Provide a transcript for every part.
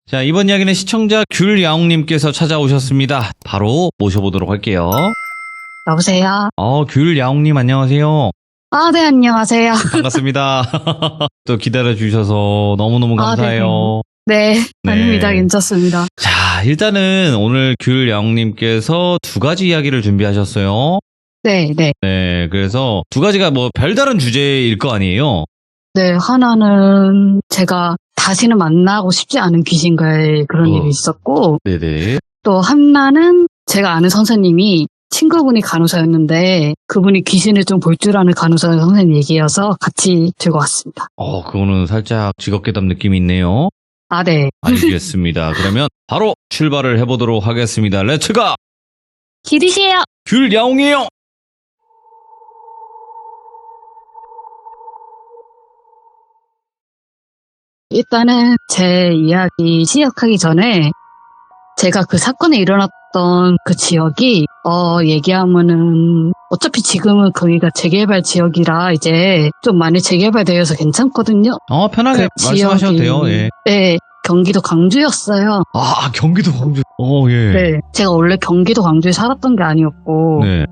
자, 이번 이야기는 시청자 귤야옹님께서 찾아오셨습니다. 바로 모셔보도록 할게요. 여보세요? 귤야옹님 안녕하세요. 네, 안녕하세요. 반갑습니다. 또 기다려주셔서 너무너무 감사해요. 네, 네. 아닙니다. 괜찮습니다. 자, 일단은 오늘 귤야옹님께서 두 가지 이야기를 준비하셨어요. 네. 네, 그래서 두 가지가 뭐 별다른 주제일 거 아니에요? 네, 하나는 제가 다시는 만나고 싶지 않은 귀신과의 그런 일이 있었고, 네네. 또 하나는 제가 아는 선생님이 친구분이 간호사였는데 그분이 귀신을 좀 볼 줄 아는 간호사 선생님 얘기여서 같이 들고 왔습니다. 그거는 살짝 직업괴담 느낌이 있네요. 네. 알겠습니다. 그러면 바로 출발을 해보도록 하겠습니다. 렛츠가! 기리시에요. 귤야옹이에요! 일단은 제 이야기 시작하기 전에 제가 그 사건이 일어났던 그 지역이 얘기하면은 어차피 지금은 거기가 재개발 지역이라 이제 좀 많이 재개발되어서 괜찮거든요. 편하게 그 말씀하셔도 지역이, 돼요. 예. 네, 경기도 광주였어요. 경기도 광주. 예. 네, 제가 원래 경기도 광주에 살았던 게 아니었고 네.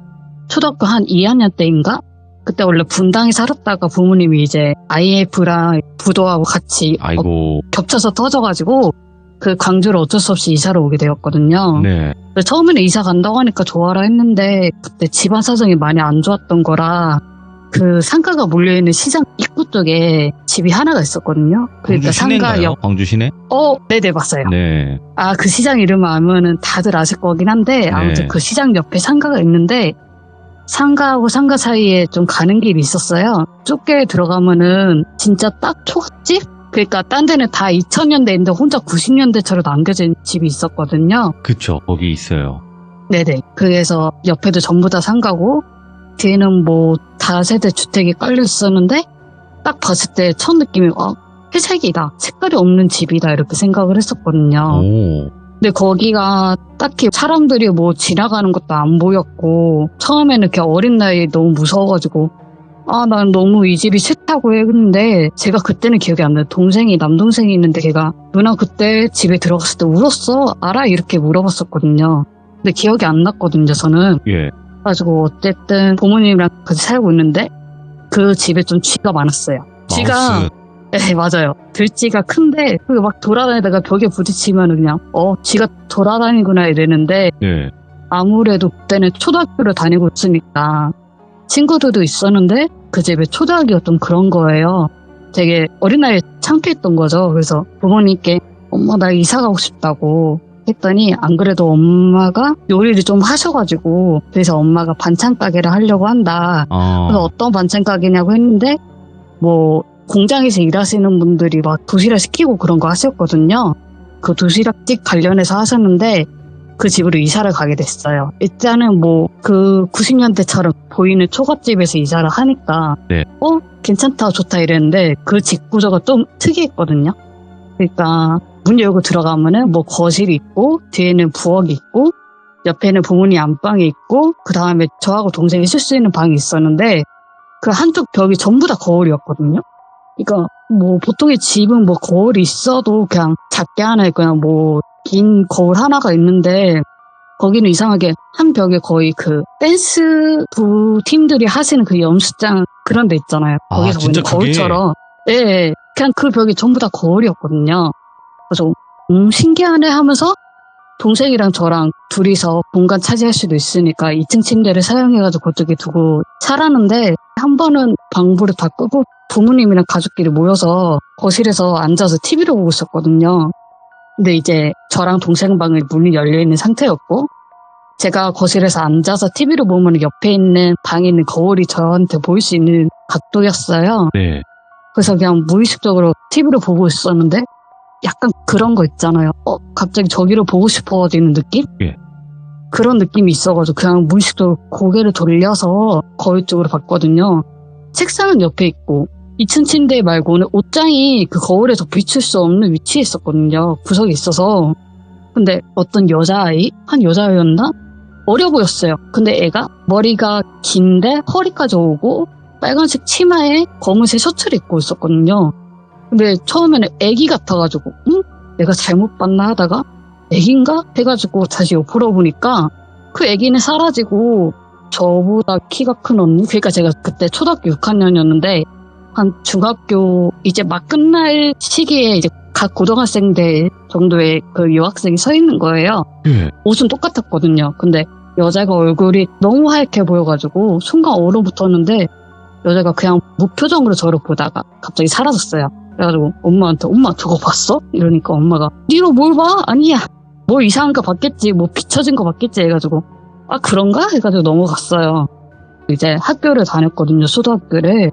초등학교 한 2학년 때인가? 그때 원래 분당에 살았다가 부모님이 이제 IMF랑 부도하고 같이 아이고. 겹쳐서 터져가지고 그 광주를 어쩔 수 없이 이사를 오게 되었거든요. 네. 그래서 처음에는 이사 간다고 하니까 좋아라 했는데 그때 집안 사정이 많이 안 좋았던 거라 그 상가가 몰려있는 시장 입구 쪽에 집이 하나가 있었거든요. 광주 시내인가요? 광주 시내? 네네, 맞아요. 네. 그 시장 이름 알면은 다들 아실 거긴 한데 아무튼 네. 그 시장 옆에 상가가 있는데 상가하고 상가 사이에 좀 가는 길이 있었어요. 좁게 들어가면은 진짜 딱 초가집? 그러니까 딴 데는 다 2000년대인데 혼자 90년대처럼 남겨진 집이 있었거든요. 그쵸. 거기 있어요. 네네. 그래서 옆에도 전부 다 상가고 뒤에는 뭐 다세대 주택이 깔려 있었는데 딱 봤을 때 첫 느낌이 회색이다. 색깔이 없는 집이다. 이렇게 생각을 했었거든요. 오. 근데 거기가 딱히 사람들이 뭐 지나가는 것도 안 보였고 처음에는 이렇게 어린 나이에 너무 무서워가지고 난 너무 이 집이 싫다고 했는데 제가 그때는 기억이 안 나요. 남동생이 있는데 걔가 누나 그때 집에 들어갔을 때 울었어? 알아? 이렇게 물어봤었거든요. 근데 기억이 안 났거든요, 저는. 예. 그래가지고 어쨌든 부모님이랑 같이 살고 있는데 그 집에 좀 쥐가 많았어요. 쥐가 네, 맞아요. 들쥐가 큰데 막 돌아다니다가 벽에 부딪히면 그냥 쥐가 돌아다니구나 이랬는데 예. 아무래도 그때는 초등학교를 다니고 있으니까 친구들도 있었는데 그 집에 초등학교가 좀 그런 거예요. 되게 어린 나이에 창피했던 거죠. 그래서 부모님께 엄마 나 이사 가고 싶다고 했더니 안 그래도 엄마가 요리를 좀 하셔가지고 그래서 엄마가 반찬 가게를 하려고 한다. 그래서 어떤 반찬 가게냐고 했는데 뭐 공장에서 일하시는 분들이 막 도시락 시키고 그런 거 하셨거든요. 그 도시락집 관련해서 하셨는데 그 집으로 이사를 가게 됐어요. 일단은 뭐 그 90년대처럼 보이는 초밥집에서 이사를 하니까 네. 괜찮다 좋다 이랬는데 그 집 구조가 좀 특이했거든요. 그러니까 문 열고 들어가면은 뭐 거실이 있고 뒤에는 부엌이 있고 옆에는 부모님 안방이 있고 그 다음에 저하고 동생이 쓸 수 있는 방이 있었는데 그 한쪽 벽이 전부 다 거울이었거든요. 그러니까 뭐 보통의 집은 뭐 거울이 있어도 그냥 작게 하나 있거나 뭐 긴 거울 하나가 있는데 거기는 이상하게 한 벽에 거의 그 댄스 부 팀들이 하시는 그 연습장 그런 데 있잖아요. 거기서 진짜 보이는 거울처럼. 네, 그냥 그 벽이 전부 다 거울이었거든요. 그래서 신기하네 하면서 동생이랑 저랑 둘이서 공간 차지할 수도 있으니까 2층 침대를 사용해가지고 그쪽에 두고 살았는데 한 번은 방불을 다 끄고 부모님이랑 가족끼리 모여서 거실에서 앉아서 TV를 보고 있었거든요. 근데 이제 저랑 동생 방에 문이 열려있는 상태였고 제가 거실에서 앉아서 TV를 보면 옆에 있는 방에 있는 거울이 저한테 보일 수 있는 각도였어요. 네. 그래서 그냥 무의식적으로 TV를 보고 있었는데 약간 그런 거 있잖아요. 갑자기 저기를 보고 싶어지는 느낌? 예. 그런 느낌이 있어가지고 그냥 무의식적으로 고개를 돌려서 거울 쪽으로 봤거든요. 책상은 옆에 있고 2층 침대 말고는 옷장이 그 거울에서 비출 수 없는 위치에 있었거든요. 구석에 있어서. 근데 어떤 여자아이? 한 여자아이였나? 어려 보였어요. 근데 애가 머리가 긴데 허리까지 오고 빨간색 치마에 검은색 셔츠를 입고 있었거든요. 근데 처음에는 애기 같아가지고 내가 잘못 봤나 하다가 애기인가 해가지고 다시 옆으로 보니까 그 애기는 사라지고 저보다 키가 큰 언니, 그러니까 제가 그때 초등학교 6학년이었는데 한 중학교 이제 막 끝날 시기에 이제 각 고등학생들 정도의 그 유학생이 서 있는 거예요. 예. 옷은 똑같았거든요. 근데 여자가 얼굴이 너무 하얗게 보여가지고 순간 얼어붙었는데 여자가 그냥 무표정으로 저를 보다가 갑자기 사라졌어요. 그래가지고 엄마한테 엄마 저거 봤어? 이러니까 엄마가 니로 뭘 봐? 아니야. 뭘 이상한 거 봤겠지. 뭐 비춰진 거 봤겠지 해가지고 아 그런가? 해가지고 넘어갔어요. 이제 학교를 다녔거든요. 초등학교를.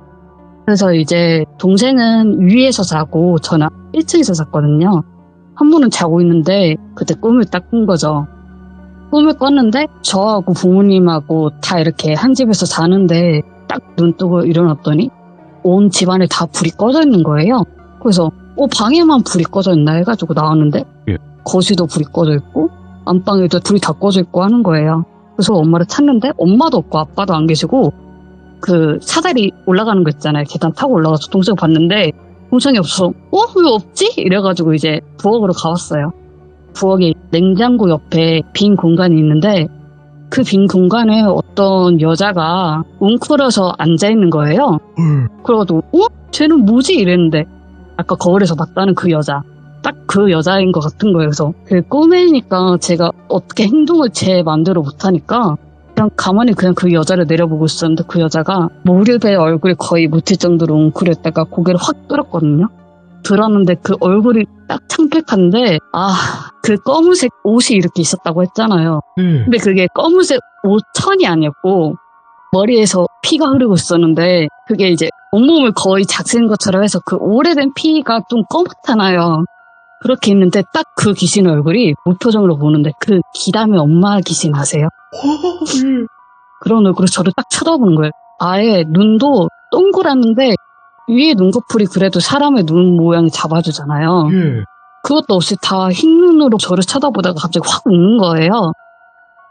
그래서 이제 동생은 위에서 자고 저는 1층에서 잤거든요. 한 분은 자고 있는데 그때 꿈을 딱 꾼 거죠. 꿈을 꿨는데 저하고 부모님하고 다 이렇게 한 집에서 자는데 딱 눈 뜨고 일어났더니 온 집안에 다 불이 꺼져 있는 거예요. 그래서 방에만 불이 꺼져 있나 해가지고 나왔는데 예. 거실도 불이 꺼져 있고 안방에도 불이 다 꺼져 있고 하는 거예요. 그래서 엄마를 찾는데 엄마도 없고 아빠도 안 계시고 그 사다리 올라가는 거 있잖아요. 계단 타고 올라가서 동생을 봤는데 동생이 없어서 왜 없지? 이래가지고 이제 부엌으로 가봤어요. 부엌에 냉장고 옆에 빈 공간이 있는데 그 빈 공간에 어떤 여자가 웅크려서 앉아있는 거예요. 그래가지고 쟤는 뭐지? 이랬는데 아까 거울에서 봤다는 그 여자, 딱 그 여자인 것 같은 거예요. 그래서 그 꿈이니까 제가 어떻게 행동을 제 마음대로 못하니까 그냥 가만히 그냥 그 여자를 내려보고 있었는데 그 여자가 무릎에 얼굴이 거의 묻힐 정도로 웅크렸다가 고개를 확 들었거든요. 들었는데 그 얼굴이 딱 창백한데 그 검은색 옷이 이렇게 있었다고 했잖아요. 근데 그게 검은색 옷천이 아니었고 머리에서 피가 흐르고 있었는데 그게 이제 온몸을 거의 작은 것처럼 해서 그 오래된 피가 좀 검었잖아요. 그렇게 있는데 딱 그 귀신 얼굴이 무표정으로 보는데 그 기담의 엄마 귀신 아세요? 그런 얼굴로 저를 딱 쳐다보는 거예요. 아예 눈도 동그랐는데 위에 눈꺼풀이 그래도 사람의 눈 모양이 잡아주잖아요. 그것도 없이 다 흰눈으로 저를 쳐다보다가 갑자기 확 웃는 거예요.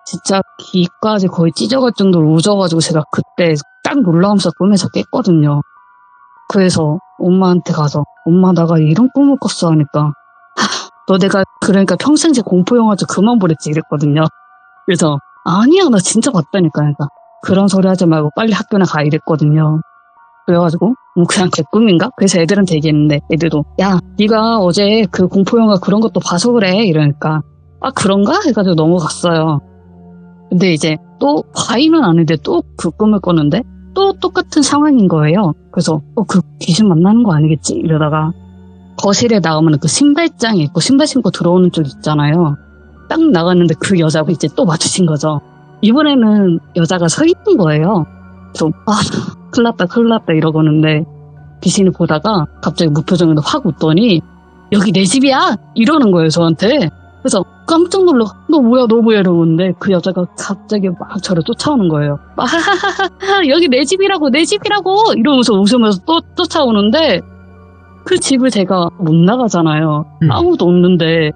진짜 귀까지 거의 찢어갈 정도로 웃어가지고 제가 그때 딱 놀라면서 꿈에서 깼거든요. 그래서 엄마한테 가서 엄마 나가 이런 꿈을 꿨어 하니까 너 내가 그러니까 평생제 공포영화 좀 그만 보랬지 이랬거든요. 그래서 아니야 나 진짜 봤다니까. 그러니까 그런 소리 하지 말고 빨리 학교나 가 이랬거든요. 그래가지고 그냥 개꿈인가? 그래서 애들한테 얘기했는데 애들도 야 네가 어제 그 공포영화 그런 것도 봐서 그래 이러니까 그런가? 해가지고 넘어갔어요. 근데 이제 또 과잉은 아닌데 또 그 꿈을 꿨는데 또 똑같은 상황인 거예요. 그래서 그 귀신 만나는 거 아니겠지 이러다가 거실에 나가면 그 신발장이 있고 신발 신고 들어오는 쪽 있잖아요. 딱 나갔는데 그 여자가 이제 또 마주친 거죠. 이번에는 여자가 서 있는 거예요. 그래서 큰일 났다 이러고는데 귀신이 보다가 갑자기 무표정으로 확 웃더니 여기 내 집이야 이러는 거예요 저한테. 그래서 깜짝 놀라 너 뭐야 이러는데 그 여자가 갑자기 막 저를 쫓아오는 거예요. 여기 내 집이라고 이러면서 웃으면서 또 쫓아오는데 그 집을 제가 못 나가잖아요. 아무도 없는데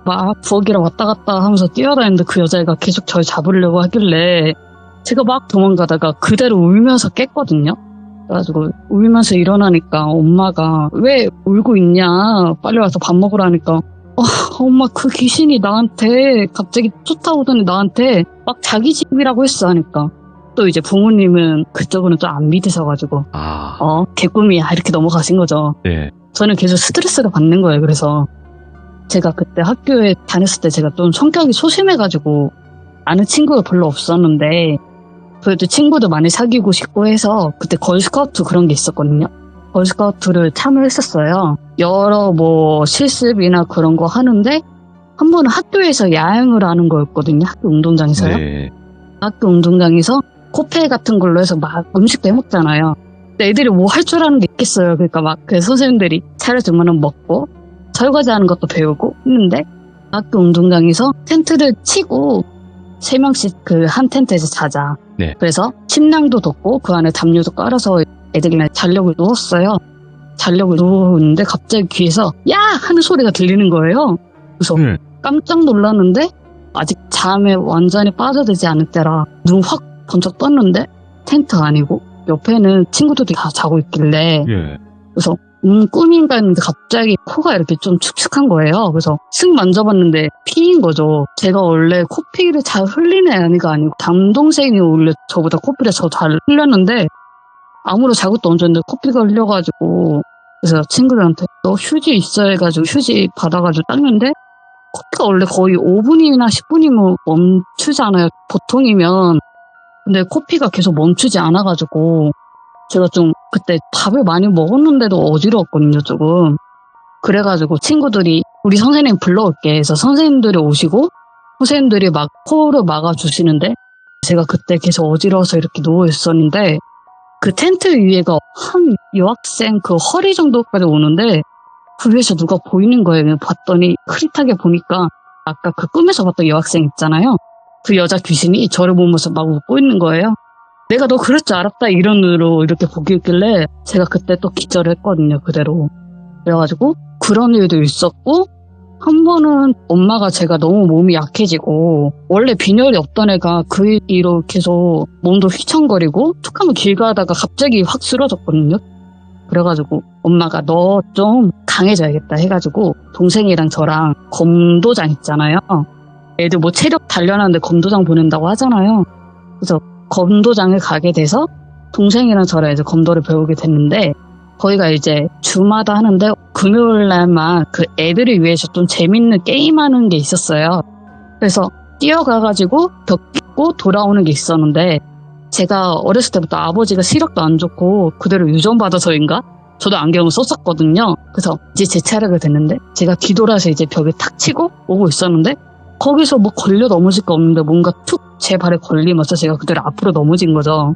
막 부엌이랑 왔다 갔다 하면서 뛰어다니는데 그 여자애가 계속 저를 잡으려고 하길래 제가 막 도망가다가 그대로 울면서 깼거든요. 그래가지고 울면서 일어나니까 엄마가 왜 울고 있냐 빨리 와서 밥 먹으라니까 엄마 그 귀신이 나한테 갑자기 쫓아오더니 나한테 막 자기 집이라고 했어 하니까 또 이제 부모님은 그쪽으로는 좀 안 믿으셔가지고 개꿈이야 이렇게 넘어가신 거죠. 네. 저는 계속 스트레스가 받는 거예요. 그래서 제가 그때 학교에 다녔을 때 제가 좀 성격이 소심해가지고 아는 친구가 별로 없었는데 그래도 친구도 많이 사귀고 싶고 해서 그때 걸스카우트 그런 게 있었거든요. 걸스카우트를 참여했었어요. 여러 실습이나 그런 거 하는데 한 번은 학교에서 야영을 하는 거였거든요. 학교 운동장에서요. 네. 학교 운동장에서 코페 같은 걸로 해서 막 음식도 해먹잖아요. 근데 애들이 뭐 할 줄 아는 게 있겠어요. 그러니까 막 그 선생님들이 차려주면 먹고 설거지하는 것도 배우고 했는데 학교 운동장에서 텐트를 치고 3명씩 그 한 텐트에서 자자. 네. 그래서 침낭도 덮고 그 안에 담요도 깔아서 애들이랑 자려고 누웠어요. 자려고 누웠는데 갑자기 귀에서 야! 하는 소리가 들리는 거예요. 그래서 깜짝 놀랐는데 아직 잠에 완전히 빠져들지 않을 때라 눈 확 번쩍 떴는데 텐트 아니고 옆에는 친구들이 다 자고 있길래 그래서 꿈인가 했는데 갑자기 코가 이렇게 좀 축축한 거예요. 그래서 쓱 만져봤는데 피인 거죠. 제가 원래 코피를 잘 흘리는 애가 아니고 남동생이 원래 저보다 코피를 더 잘 흘렸는데 아무런 자극도 얹었는데 코피가 흘려가지고 그래서 친구들한테 너 휴지 있어 해가지고 휴지 받아가지고 닦는데 코피가 원래 거의 5분이나 10분이면 멈추잖아요. 보통이면. 근데 코피가 계속 멈추지 않아가지고 제가 좀 그때 밥을 많이 먹었는데도 어지러웠거든요, 조금. 그래가지고 친구들이 우리 선생님 불러올게 해서 선생님들이 오시고 선생님들이 막 코를 막아주시는데 제가 그때 계속 어지러워서 이렇게 누워있었는데 그 텐트 위에가 한 여학생 그 허리 정도까지 오는데 그 위에서 누가 보이는 거예요. 봤더니 흐릿하게 보니까 아까 그 꿈에서 봤던 여학생 있잖아요. 그 여자 귀신이 저를 보면서 막 웃고 있는 거예요. 내가 너 그럴 줄 알았다 이런 으로 이렇게 보길래 제가 그때 또 기절을 했거든요. 그대로. 그래가지고 그런 일도 있었고 한 번은 엄마가 제가 너무 몸이 약해지고 원래 빈혈이 없던 애가 그 뒤로 계속 몸도 휘청거리고 툭하면 길 가다가 갑자기 확 쓰러졌거든요. 그래가지고 엄마가 너 좀 강해져야겠다 해가지고 동생이랑 저랑 검도장 있잖아요. 애들 뭐 체력 단련하는데 검도장 보낸다고 하잖아요. 그래서 검도장을 가게 돼서 동생이랑 저랑 이제 검도를 배우게 됐는데 거기가 이제 주마다 하는데 금요일 날만 그 애들을 위해서 좀 재밌는 게임하는 게 있었어요. 그래서 뛰어가가지고 벽 딛고 돌아오는 게 있었는데 제가 어렸을 때부터 아버지가 시력도 안 좋고 그대로 유전받아서인가? 저도 안경을 썼었거든요. 그래서 이제 제 차례가 됐는데 제가 뒤돌아서 이제 벽에 탁 치고 오고 있었는데 거기서 뭐 걸려 넘어질 거 없는데 뭔가 툭 제 발에 걸리면서 제가 그대로 앞으로 넘어진 거죠.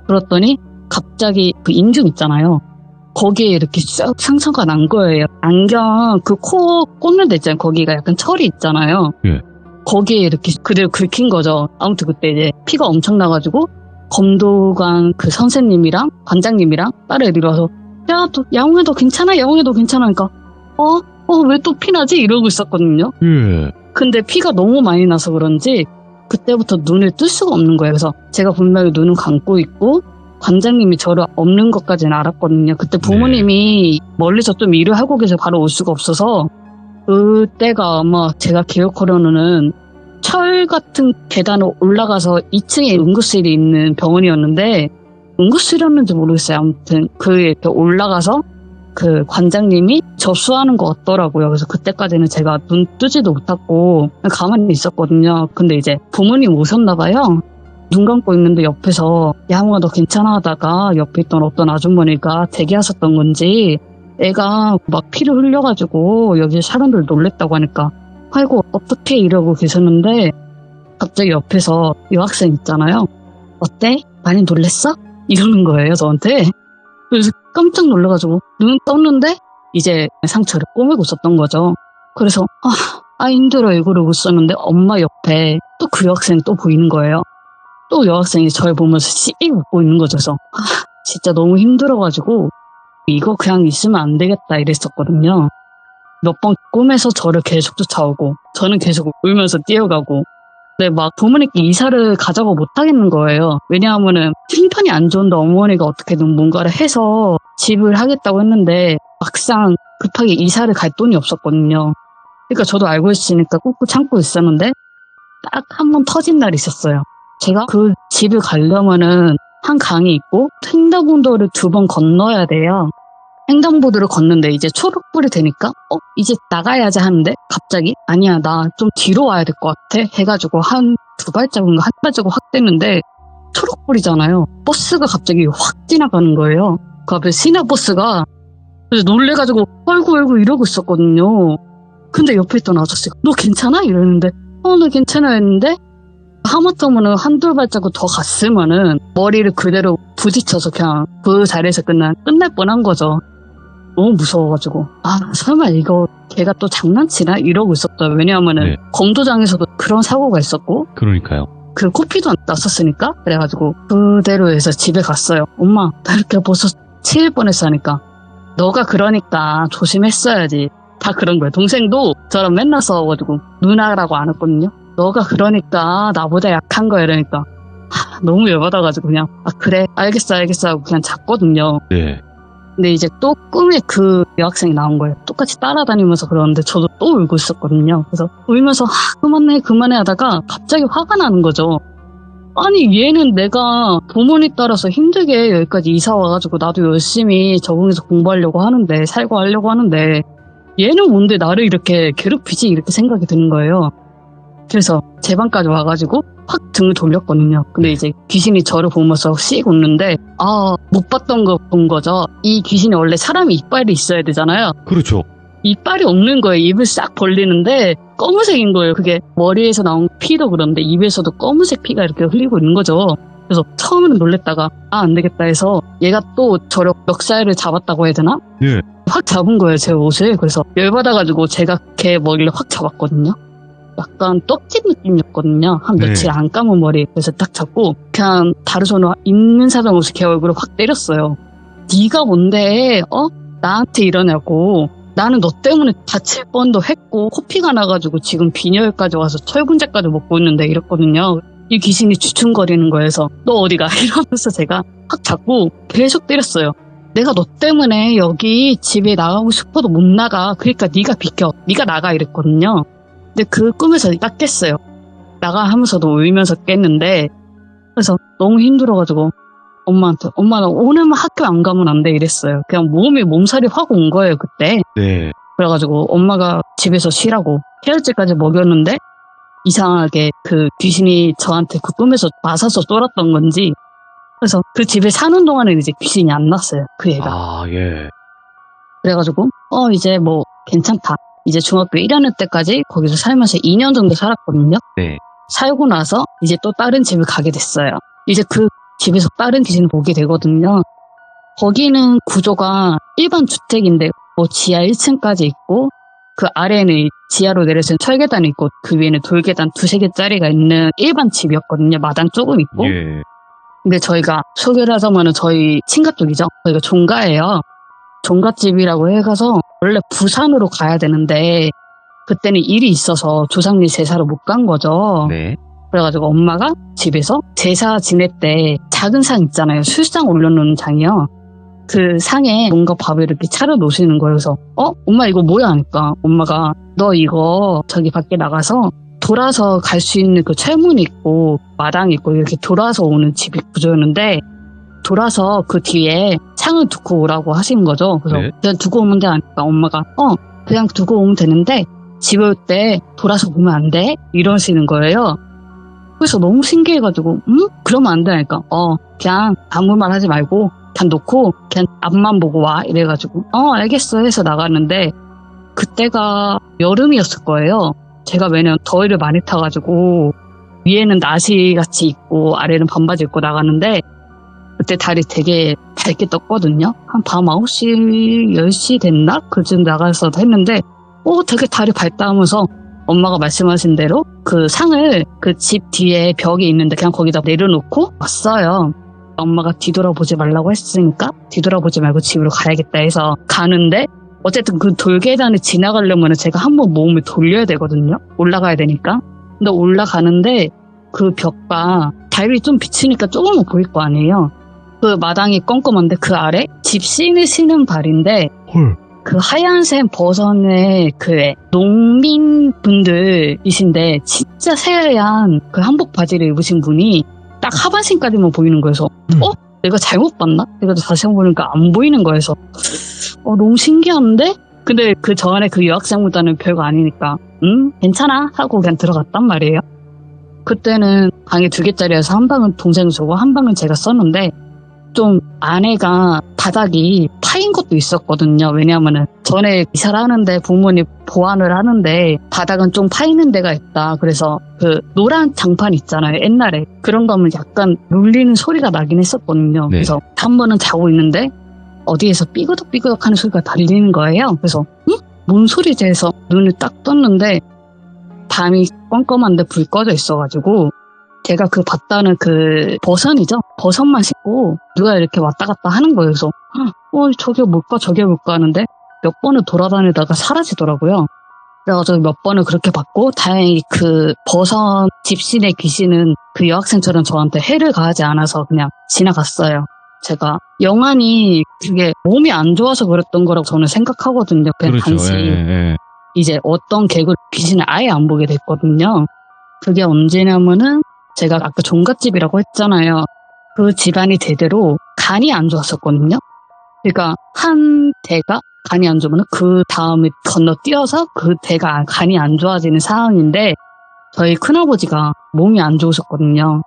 그랬더니 갑자기 그 인중 있잖아요. 거기에 이렇게 싹 상처가 난 거예요. 안경 그 코 꽂는 데 있잖아요. 거기가 약간 철이 있잖아요. 예. 거기에 이렇게 그대로 긁힌 거죠. 아무튼 그때 이제 피가 엄청 나가지고 검도관 그 선생님이랑 관장님이랑 다른 애들이 와서 야, 너 야옹이 너 괜찮아? 야옹이 너 괜찮아? 그러니까 왜 또 피 나지? 이러고 있었거든요. 예. 근데 피가 너무 많이 나서 그런지 그때부터 눈을 뜰 수가 없는 거예요. 그래서 제가 분명히 눈을 감고 있고 관장님이 저를 없는 것까지는 알았거든요. 그때 부모님이 멀리서 좀 일을 하고 계셔서 바로 올 수가 없어서 그때가 아마 제가 기억하로는 철 같은 계단을 올라가서 2층에 응급실이 있는 병원이었는데 응급실이었는지 모르겠어요. 아무튼 그 이렇게 올라가서 그 관장님이 접수하는 것 같더라고요. 그래서 그때까지는 제가 눈 뜨지도 못하고 가만히 있었거든요. 근데 이제 부모님 오셨나 봐요. 눈 감고 있는데 옆에서 야옹아 너 괜찮아 하다가 옆에 있던 어떤 아주머니가 대기하셨던 건지 애가 막 피를 흘려가지고 여기 사람들 놀랬다고 하니까 아이고 어떡해 이러고 계셨는데 갑자기 옆에서 여학생 있잖아요. 어때? 많이 놀랬어? 이러는 거예요 저한테. 그래서 깜짝 놀라가지고 눈 떴는데 이제 상처를 꼬매고 있었던 거죠. 그래서 힘들어 이거를 웃었는데 엄마 옆에 또 그 여학생이 또 보이는 거예요. 또 여학생이 저를 보면서 씩 웃고 있는 거죠. 그래서 진짜 너무 힘들어가지고 이거 그냥 있으면 안 되겠다 이랬었거든요. 몇 번 꿈에서 저를 계속 쫓아오고 저는 계속 울면서 뛰어가고 근데 막 부모님께 이사를 가자고 못하겠는 거예요. 왜냐하면은 형편이 안 좋은데 어머니가 어떻게든 뭔가를 해서 집을 하겠다고 했는데 막상 급하게 이사를 갈 돈이 없었거든요. 그러니까 저도 알고 있으니까 꾹꾹 참고 있었는데 딱 한 번 터진 날이 있었어요. 제가 그 집을 가려면은 한 강이 있고 횡단보도를 2번 건너야 돼요. 횡단보도를 걷는데 이제 초록불이 되니까 이제 나가야지 하는데 갑자기 아니야 나 좀 뒤로 와야 될 것 같아 해가지고 한 2발자국인가 한 발자국 확 떼는데 초록불이잖아요. 버스가 갑자기 확 지나가는 거예요. 그 앞에 시내버스가. 그래서 놀래가지고 아이고 이러고 있었거든요. 근데 옆에 있던 아저씨가 너 괜찮아? 이러는데 나 괜찮아 했는데 하마터면 한두 발자국 더 갔으면은 머리를 그대로 부딪혀서 그냥 그 자리에서 끝날 뻔한 거죠. 너무 무서워가지고 설마 이거 걔가 또 장난치나? 이러고 있었어요. 왜냐하면은 검도장에서도 그런 사고가 있었고 그러니까요. 그 코피도 났었으니까 그래가지고 그대로 해서 집에 갔어요. 엄마 나 이렇게 벌써 치일 뻔했어 하니까 너가 그러니까 조심했어야지. 다 그런 거예요. 동생도 저랑 맨날 싸워가지고 누나라고 안 했거든요. 너가 그러니까 나보다 약한 거야 이러니까 너무 열받아가지고 그냥 그래 알겠어 하고 그냥 잤거든요. 네. 근데 이제 또 꿈에 그 여학생이 나온 거예요. 똑같이 따라다니면서 그러는데 저도 또 울고 있었거든요. 그래서 울면서 그만해 하다가 갑자기 화가 나는 거죠. 아니 얘는 내가 부모님 따라서 힘들게 여기까지 이사 와가지고 나도 열심히 적응해서 공부하려고 하는데 살고 하려고 하는데 얘는 뭔데 나를 이렇게 괴롭히지 이렇게 생각이 드는 거예요. 그래서 제 방까지 와가지고 확 등을 돌렸거든요. 근데 이제 귀신이 저를 보면서 씩 웃는데 못 봤던 거 본 거죠. 이 귀신이 원래 사람이 이빨이 있어야 되잖아요. 그렇죠. 이빨이 없는 거예요. 입을 싹 벌리는데 검은색인 거예요. 그게 머리에서 나온 피도 그런데 입에서도 검은색 피가 이렇게 흘리고 있는 거죠. 그래서 처음에는 놀랬다가 안 되겠다 해서 얘가 또 저를 멱살을 잡았다고 해야 되나? 예. 확 잡은 거예요. 제 옷을. 그래서 열받아가지고 제가 걔 머리를 확 잡았거든요. 약간 떡집 느낌이었거든요. 한 며칠 안 감은 머리. 그래서 딱 잡고 그냥 다른 손으로 있는 사람 옷을 걔 얼굴을 확 때렸어요. 네가 뭔데 나한테 이러냐고. 나는 너 때문에 다칠 뻔도 했고 코피가 나가지고 지금 빈혈까지 와서 철분제까지 먹고 있는데 이랬거든요. 이 귀신이 주춤거리는 거여서 너 어디가 이러면서 제가 확 잡고 계속 때렸어요. 내가 너 때문에 여기 집에 나가고 싶어도 못 나가. 그러니까 네가 비켜. 네가 나가 이랬거든요. 근데 그 꿈에서 딱 깼어요. 나가 하면서도 울면서 깼는데 그래서 너무 힘들어가지고 엄마한테 엄마 나 오늘만 학교 안 가면 안 돼 이랬어요. 그냥 몸살이 확 온 거예요 그때. 네. 그래가지고 엄마가 집에서 쉬라고 해열제까지 먹였는데 이상하게 그 귀신이 저한테 그 꿈에서 맞아서 쫄았던 건지 그래서 그 집에 사는 동안은 이제 귀신이 안 났어요 그 애가. 예. 그래가지고 이제 뭐 괜찮다. 이제 중학교 1학년 때까지 거기서 살면서 2년 정도 살았거든요. 네. 살고 나서 이제 또 다른 집을 가게 됐어요. 이제 그 집에서 다른 귀신을 보게 되거든요. 거기는 구조가 일반 주택인데 뭐 지하 1층까지 있고 그 아래에는 지하로 내려서 철계단이 있고 그 위에는 돌계단 2-3개짜리가 있는 일반 집이었거든요. 마당 조금 있고. 예. 근데 저희가 소개를 하자면은 저희 친가 쪽이죠. 저희가 종가예요. 종갓집이라고 해가서 원래 부산으로 가야 되는데 그때는 일이 있어서 조상님 제사를 못 간 거죠. 네. 그래가지고 엄마가 집에서 제사 지낼 때 작은 상 있잖아요. 술상 올려놓는 장이요. 그 상에 뭔가 밥을 이렇게 차려 놓으시는 거예요. 그래서 엄마 이거 뭐야 하니까 엄마가 너 이거 저기 밖에 나가서 돌아서 갈 수 있는 그 철문이 있고 마당이 있고 이렇게 돌아서 오는 집이 구조였는데 돌아서 그 뒤에 창을 두고 오라고 하시는 거죠. 그래서 네. 그냥 두고 오면 돼 하니까 엄마가 그냥 두고 오면 되는데 집에 올 때 돌아서 보면 안 돼? 이러시는 거예요. 그래서 너무 신기해가지고 그러면 안 돼 하니까 그냥 아무 말 하지 말고 그냥 놓고 그냥 앞만 보고 와 이래가지고 알겠어 해서 나갔는데 그때가 여름이었을 거예요. 제가 매년 더위를 많이 타가지고 위에는 나시같이 입고 아래는 반바지 입고 나갔는데 그때 달이 되게 밝게 떴거든요. 한 밤 9시, 10시 됐나? 그쯤 나가서 했는데 되게 달이 밝다 하면서 엄마가 말씀하신 대로 그 상을 그 집 뒤에 벽에 있는데 그냥 거기다 내려놓고 왔어요. 엄마가 뒤돌아보지 말라고 했으니까 뒤돌아보지 말고 집으로 가야겠다 해서 가는데 어쨌든 그 돌계단을 지나가려면 제가 한번 몸을 돌려야 되거든요. 올라가야 되니까. 근데 올라가는데 그 벽과 달이 좀 비치니까 조금은 보일 거 아니에요. 그 마당이 껌껌한데 그 아래 집신을 신은 발인데 헐. 그 하얀색 버선의 그 농민분들이신데 진짜 새하얀 그 한복 바지를 입으신 분이 딱 하반신까지만 보이는 거여서 내가 잘못 봤나? 내가 다시 한번 보니까 안 보이는 거여서 너무 신기한데? 근데 그 전에 그 여학생보다는 별거 아니니까 괜찮아 하고 그냥 들어갔단 말이에요. 그때는 방이 2개짜리여서 한 방은 동생 주고 한 방은 제가 썼는데 좀 안에가 바닥이 파인 것도 있었거든요. 왜냐하면은 전에 이사를 하는데 부모님 보완을 하는데 바닥은 좀 파이는 데가 있다. 그래서 그 노란 장판 있잖아요. 옛날에 그런 거면 약간 눌리는 소리가 나긴 했었거든요. 네. 그래서 한 번은 자고 있는데 어디에서 삐그덕삐그덕 하는 소리가 들리는 거예요. 그래서 뭔 소리지 해서 눈을 딱 떴는데 밤이 껌껌한데 불 꺼져 있어가지고 제가 그 봤다는 그 버선이죠. 버선만 신고 누가 이렇게 왔다 갔다 하는 거예요. 그래서 저게 뭘까 저게 뭘까 하는데 몇 번을 돌아다니다가 사라지더라고요. 그래가지고 몇 번을 그렇게 봤고 다행히 그 버선 집신의 귀신은 그 여학생처럼 저한테 해를 가하지 않아서 그냥 지나갔어요. 제가 영환이 그게 몸이 안 좋아서 그랬던 거라고 저는 생각하거든요. 그냥 그렇죠. 단지 예. 이제 어떤 개그 귀신을 아예 안 보게 됐거든요. 그게 언제냐면은 제가 아까 종갓집이라고 했잖아요. 그 집안이 대대로 간이 안 좋았었거든요. 그러니까 한 대가 간이 안 좋으면 그 다음에 건너뛰어서 그 대가 간이 안 좋아지는 상황인데 저희 큰아버지가 몸이 안 좋으셨거든요.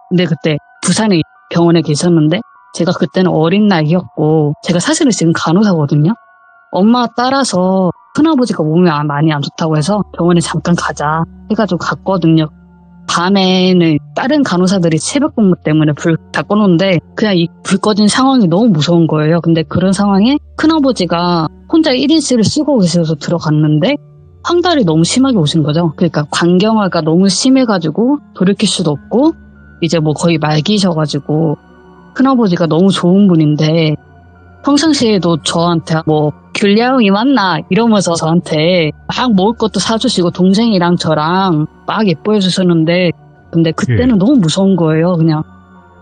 근데 그때 부산에 병원에 계셨는데 제가 그때는 어린 나이였고 제가 사실은 지금 간호사거든요. 엄마 따라서 큰아버지가 몸이 많이 안 좋다고 해서 병원에 잠깐 가자 해가지고 갔거든요. 밤에는 다른 간호사들이 새벽 근무 때문에 불 다 꺼놓는데 그냥 이 불 꺼진 상황이 너무 무서운 거예요. 근데 그런 상황에 큰아버지가 혼자 1인실을 쓰고 계셔서 들어갔는데 황달이 너무 심하게 오신 거죠. 그러니까 광경화가 너무 심해가지고 돌이킬 수도 없고 이제 뭐 거의 말기셔가지고 큰아버지가 너무 좋은 분인데 평상시에도 저한테 뭐 귤야옹이 왔나 이러면서 저한테 막 먹을 것도 사주시고 동생이랑 저랑 막 예뻐해 주셨는데 근데 그때는 너무 무서운 거예요. 그냥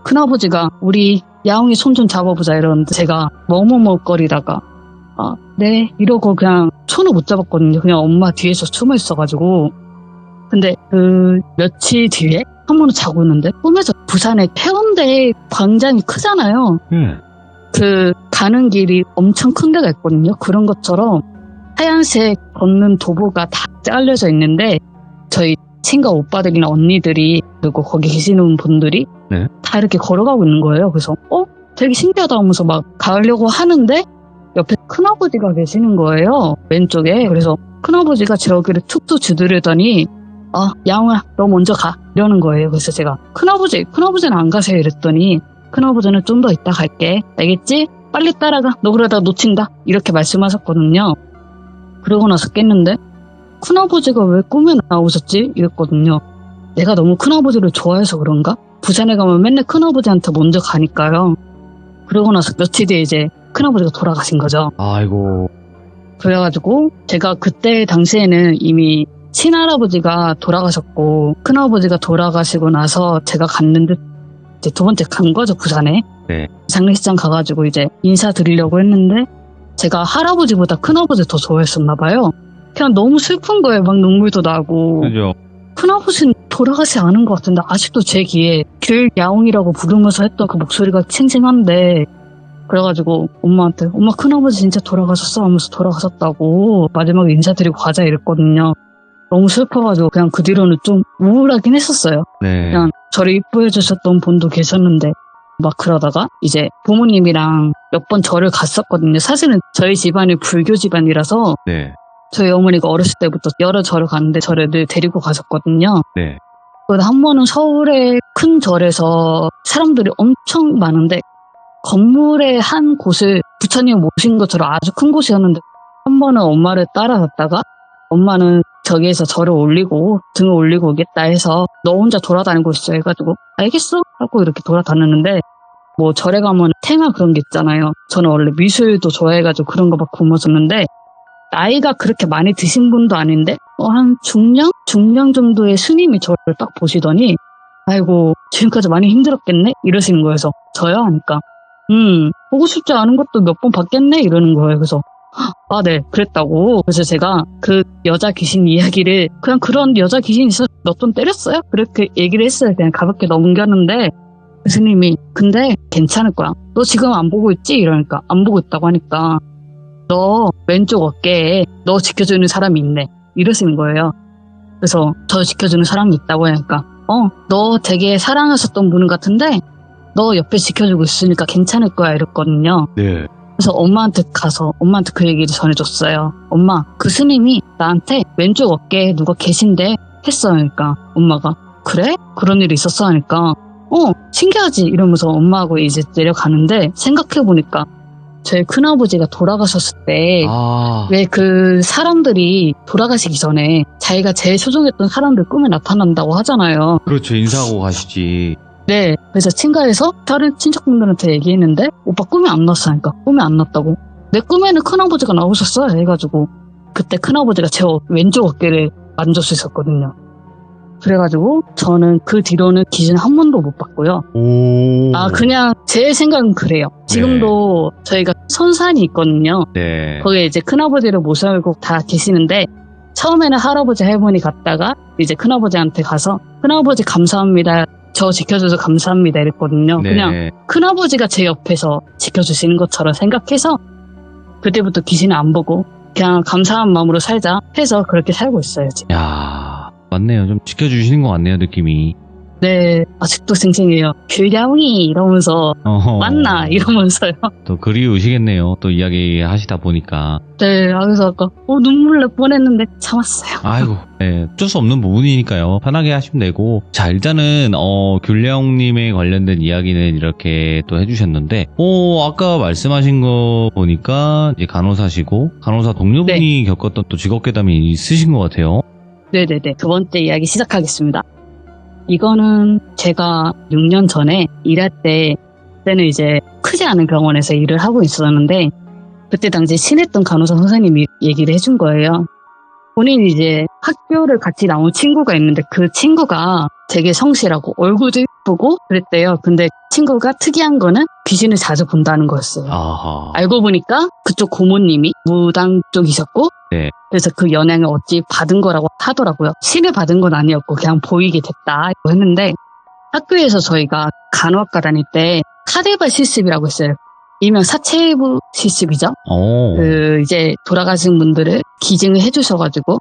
큰아버지가 우리 야옹이 손 좀 잡아보자 이러는데 제가 머뭇머뭇거리다가 네 이러고 그냥 손을 못 잡았거든요. 그냥 엄마 뒤에서 숨어 있어가지고 근데 그 며칠 뒤에 한 번은 자고 있는데 꿈에서 부산에 태운대 광장이 크잖아요. 그 가는 길이 엄청 큰 데가 있거든요. 그런 것처럼 하얀색 걷는 도보가 다 잘려져 있는데 저희 친구 오빠들이나 언니들이 그리고 거기 계시는 분들이 네. 다 이렇게 걸어가고 있는 거예요. 그래서 되게 신기하다 하면서 막 가려고 하는데 옆에 큰아버지가 계시는 거예요. 왼쪽에. 그래서 큰아버지가 저기를 툭툭 주두르더니 야옹아 너 먼저 가 이러는 거예요. 그래서 제가 큰아버지는 안 가세요 이랬더니 큰아버지는 좀 더 이따 갈게 알겠지? 빨리 따라가 너 그러다가 놓친다 이렇게 말씀하셨거든요. 그러고 나서 깼는데 큰아버지가 왜 꿈에 나오셨지? 이랬거든요. 내가 너무 큰아버지를 좋아해서 그런가? 부산에 가면 맨날 큰아버지한테 먼저 가니까요. 그러고 나서 며칠 뒤에 이제 큰아버지가 돌아가신 거죠. 아이고. 그래가지고 제가 그때 당시에는 이미 친할아버지가 돌아가셨고 큰아버지가 돌아가시고 나서 제가 갔는데 이제 두 번째 간 거죠, 부산에. 네. 장례식장 가가지고 이제 인사드리려고 했는데 제가 할아버지보다 큰아버지 더 좋아했었나 봐요. 그냥 너무 슬픈 거예요. 막 눈물도 나고. 그죠. 큰아버지는 돌아가지 않은 것 같은데 아직도 제 귀에 귤야옹이라고 부르면서 했던 그 목소리가 칭칭한데 그래가지고 엄마한테 엄마 큰아버지 진짜 돌아가셨어 하면서 돌아가셨다고 마지막에 인사드리고 가자 이랬거든요. 너무 슬퍼가지고 그냥 그 뒤로는 좀 우울하긴 했었어요. 네. 그냥 저를 이뻐해 주셨던 분도 계셨는데 막 그러다가 이제 부모님이랑 몇 번 절을 갔었거든요. 사실은 저희 집안이 불교 집안이라서 네. 저희 어머니가 어렸을 때부터 여러 절을 갔는데 저를 늘 데리고 가셨거든요. 네. 그래서 한 번은 서울의 큰 절에서 사람들이 엄청 많은데 건물의 한 곳을 부처님 모신 것처럼 아주 큰 곳이었는데 한 번은 엄마를 따라갔다가 엄마는 저기에서 절을 올리고 등을 올리고 오겠다 해서 너 혼자 돌아다니고 있어 해가지고 알겠어 하고 이렇게 돌아다녔는데 뭐 절에 가면 테마 그런 게 있잖아요. 저는 원래 미술도 좋아해가지고 그런 거 막 보면서는데 나이가 그렇게 많이 드신 분도 아닌데 한 중년? 중년 정도의 스님이 저를 딱 보시더니 아이고 지금까지 많이 힘들었겠네? 이러시는 거예요. 그래서 저요? 하니까 보고 싶지 않은 것도 몇 번 봤겠네? 이러는 거예요. 그래서 네 그랬다고. 그래서 제가 그 여자 귀신 이야기를 그냥 그런 여자 귀신이 있어서 몇 번 때렸어요? 그렇게 얘기를 했어요. 그냥 가볍게 넘겼는데 그 스님이 근데 괜찮을 거야. 너 지금 안 보고 있지? 이러니까 안 보고 있다고 하니까 너 왼쪽 어깨에 너 지켜주는 사람이 있네 이러시는 거예요. 그래서 저 지켜주는 사람이 있다고 하니까 너 되게 사랑하셨던 분 같은데 너 옆에 지켜주고 있으니까 괜찮을 거야 이랬거든요. 네. 그래서 엄마한테 가서 엄마한테 그 얘기를 전해줬어요. 엄마 그 스님이 나한테 왼쪽 어깨에 누가 계신데 했어. 그러니까 엄마가 그래? 그런 일이 있었어? 하니까 신기하지 이러면서 엄마하고 이제 내려가는데 생각해보니까 저희 큰아버지가 돌아가셨을 때 왜 그 사람들이 돌아가시기 전에 자기가 제일 소중했던 사람들 꿈에 나타난다고 하잖아요. 그렇죠. 인사하고 가시지. 네. 그래서 친가에서 다른 친척분들한테 얘기했는데 오빠 꿈에 안 났어 하니까 꿈에 안 났다고. 내 꿈에는 큰아버지가 나오셨어요 해가지고 그때 큰아버지가 제 왼쪽 어깨를 만져주셨거든요. 그래가지고 저는 그 뒤로는 기준 한 번도 못 받고요. 오. 그냥 제 생각은 그래요. 지금도 저희가 선산이 있거든요. 네. 거기에 이제 큰아버지를 모시고 다 계시는데 처음에는 할아버지 할머니 갔다가 이제 큰아버지한테 가서 큰아버지 감사합니다. 저 지켜줘서 감사합니다 이랬거든요. 네. 그냥 큰아버지가 제 옆에서 지켜주시는 것처럼 생각해서 그때부터 귀신을 안 보고 그냥 감사한 마음으로 살자 해서 그렇게 살고 있어요 지금. 야, 맞네요. 좀 지켜주시는 것 같네요, 느낌이. 네, 아직도 생생해요. 규량이 이러면서 맞나 이러면서요. 또 그리우시겠네요. 또 이야기 하시다 보니까. 네, 그래서 아까 눈물 날 뻔했는데 참았어요. 아이고, 네, 어쩔 수 없는 부분이니까요. 편하게 하시면 되고. 자, 일단은 귤량님에 관련된 이야기는 이렇게 또 해주셨는데, 아까 말씀하신 거 보니까 이제 간호사시고 간호사 동료분이 겪었던 또 직업괴담이 있으신 것 같아요. 네네네. 두 번째 이야기 시작하겠습니다. 이거는 제가 6년 전에 일할 그때는 이제 크지 않은 병원에서 일을 하고 있었는데 그때 당시에 친했던 간호사 선생님이 얘기를 해준 거예요. 본인이 이제 학교를 같이 나온 친구가 있는데 그 친구가 되게 성실하고 얼굴도 예쁘고 그랬대요. 근데 친구가 특이한 거는 귀신을 자주 본다는 거였어요. 아하. 알고 보니까 그쪽 고모님이 무당 쪽이셨고 네. 그래서 그 영향을 어찌 받은 거라고 하더라고요. 신을 받은 건 아니었고 그냥 보이게 됐다 했는데 학교에서 저희가 간호학과 다닐 때 카데바 실습이라고 했어요. 일명 사체부 실습이죠. 이제 돌아가신 분들을 기증을 해주셔가지고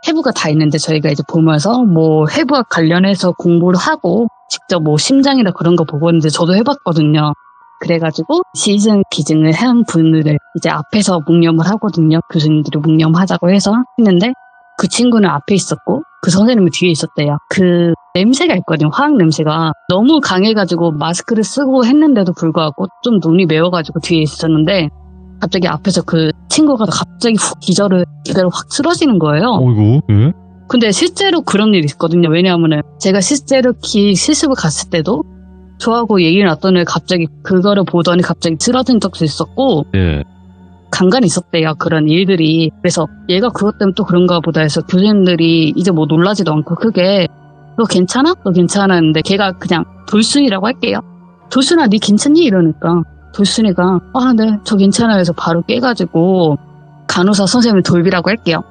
해부가 다 있는데 저희가 이제 보면서 뭐 해부와 관련해서 공부를 하고 직접 뭐 심장이나 그런 거 보고 있는데 저도 해봤거든요. 그래가지고 시즌 기증을 한 분들을 이제 앞에서 묵념을 하거든요. 교수님들이 묵념하자고 해서 했는데 그 친구는 앞에 있었고 그 선생님은 뒤에 있었대요. 그 냄새가 있거든요. 화학 냄새가 너무 강해가지고 마스크를 쓰고 했는데도 불구하고 좀 눈이 매워가지고 뒤에 있었는데 갑자기 앞에서 그 친구가 갑자기 훅 기절을 확 쓰러지는 거예요. 어이구. 예? 근데 실제로 그런 일이 있거든요. 왜냐하면은 제가 실제로 실습을 갔을 때도 저하고 얘기를 나눴더니 갑자기 그거를 보더니 갑자기 쓰러진 적도 있었고 네. 간간히 있었대요. 그런 일들이. 그래서 얘가 그것 때문에 또 그런가 보다 해서 교수님들이 이제 뭐 놀라지도 않고 크게 너 괜찮아? 너 괜찮아? 했는데 걔가 그냥 돌순이라고 할게요. 돌순아 니 괜찮니? 이러니까 돌순이가 네 저 괜찮아 해서 바로 깨가지고 간호사 선생님을 돌비라고 할게요.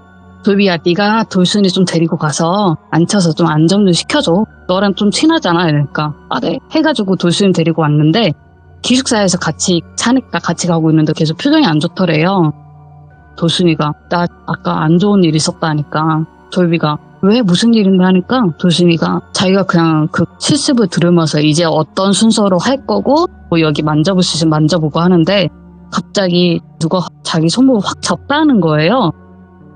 돌비야 네가 돌순이 좀 데리고 가서 앉혀서 좀 안정 좀 시켜줘. 너랑 좀 친하잖아. 이러니까 네 해가지고 돌순이 데리고 왔는데 기숙사에서 같이 사니까 같이 가고 있는데 계속 표정이 안 좋더래요. 돌순이가 나 아까 안 좋은 일 있었다니까 돌비가 왜 무슨 일인가 하니까 돌순이가 자기가 그냥 그 실습을 들으면서 이제 어떤 순서로 할 거고 뭐 여기 만져볼 수 있으면 만져보고 하는데 갑자기 누가 자기 손목을 확 잡다는 거예요.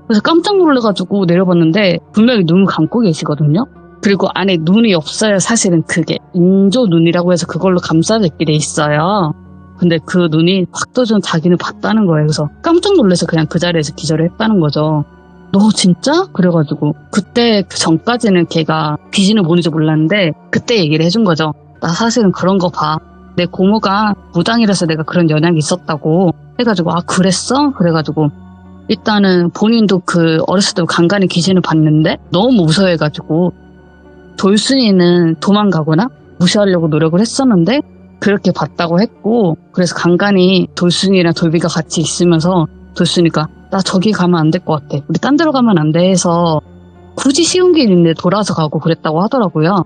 그래서 깜짝 놀라가지고 내려봤는데 분명히 눈을 감고 계시거든요. 그리고 안에 눈이 없어요. 사실은 그게 인조 눈이라고 해서 그걸로 감싸져 있게 돼 있어요. 근데 그 눈이 확 떠져서 자기는 봤다는 거예요. 그래서 깜짝 놀라서 그냥 그 자리에서 기절을 했다는 거죠. 너 진짜? 그래가지고 그때 그 전까지는 걔가 귀신을 보는지 몰랐는데 그때 얘기를 해준 거죠. 나 사실은 그런 거 봐. 내 고모가 무당이라서 내가 그런 영향이 있었다고 해가지고 그랬어? 그래가지고 일단은 본인도 그 어렸을 때 간간히 귀신을 봤는데 너무 무서워해가지고 돌순이는 도망가거나 무시하려고 노력을 했었는데 그렇게 봤다고 했고 그래서 간간히 돌순이랑 돌비가 같이 있으면서 돌순이가 나 저기 가면 안 될 것 같아. 우리 딴 데로 가면 안 돼 해서 굳이 쉬운 길인데 돌아서 가고 그랬다고 하더라고요.